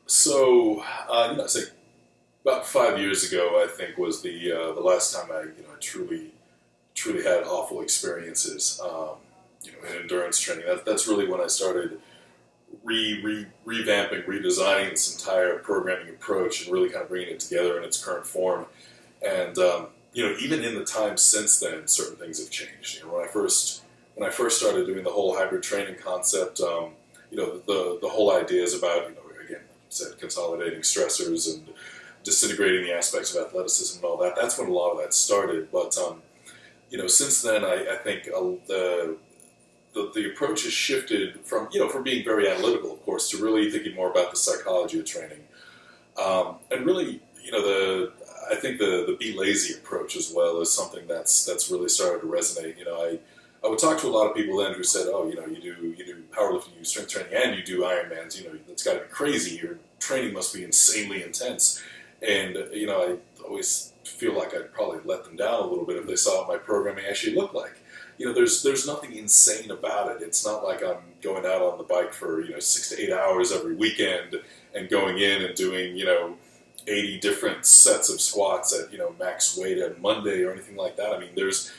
So, I say about 5 years ago, I think was the last time I truly had awful experiences. In endurance training. That's really when I started revamping, redesigning this entire programming approach, and really kind of bringing it together in its current form. And even in the time since then, certain things have changed. When I first started doing the whole hybrid training concept, the whole idea is about again, like you said, consolidating stressors and disintegrating the aspects of athleticism and all that. That's when a lot of that started. But since then, I think the approach has shifted from being very analytical, of course, to really thinking more about the psychology of training, and really, I think the be lazy approach as well is something that's really started to resonate. I would talk to a lot of people then who said, oh, you do powerlifting, you do strength training, and you do Ironmans. That's got to be crazy. Your training must be insanely intense. And I always feel like I'd probably let them down a little bit if they saw what my programming actually looked like. There's nothing insane about it. It's not like I'm going out on the bike for 6 to 8 hours every weekend and going in and doing 80 different sets of squats at max weight on Monday or anything like that. I mean, there's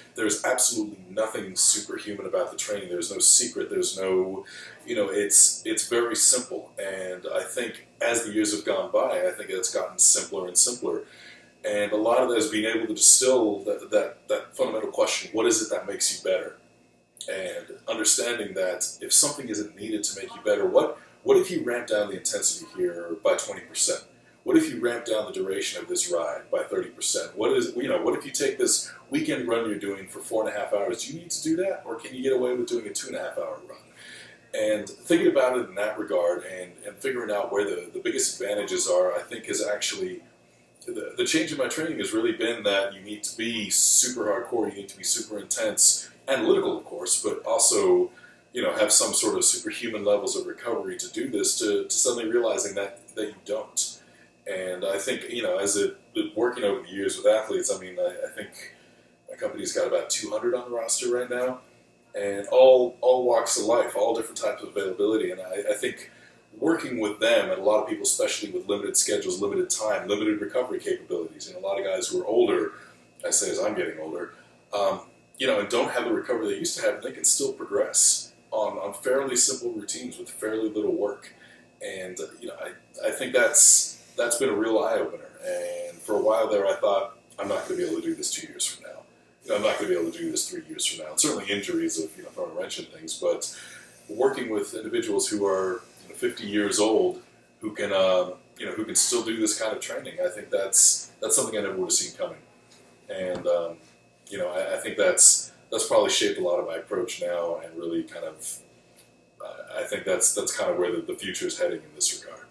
absolutely nothing superhuman about the training. There's no secret. There's no, it's very simple. And I think as the years have gone by, I think it's gotten simpler and simpler. And a lot of that is being able to distill that fundamental question: what is it that makes you better? And understanding that if something isn't needed to make you better, what if you ramp down the intensity here by 20%? What if you ramp down the duration of this ride by 30%? What if you take this weekend run you're doing for 4.5 hours? Do you need to do that, or can you get away with doing a 2.5 hour run? And thinking about it in that regard, and figuring out where the biggest advantages are, I think is actually the change in my training has really been that you need to be super hardcore, you need to be super intense, analytical, of course, but also have some sort of superhuman levels of recovery to do this, to suddenly realizing that you don't. And I think, as it working over the years with athletes, I mean, I think my company's got about 200 on the roster right now, and all walks of life, all different types of availability. And I think working with them, and a lot of people, especially with limited schedules, limited time, limited recovery capabilities, and a lot of guys who are older, I say as I'm getting older, and don't have the recovery they used to have, they can still progress on fairly simple routines with fairly little work. And I think that's been a real eye opener. And for a while there, I thought, I'm not going to be able to do this 2 years from now. I'm not going to be able to do this 3 years from now. And certainly injuries of throwing a wrench in things, but working with individuals who are 50 years old who can who can still do this kind of training, I think that's something I never would have seen coming. And I think that's probably shaped a lot of my approach now, and really kind of I think that's kind of where the future is heading in this regard.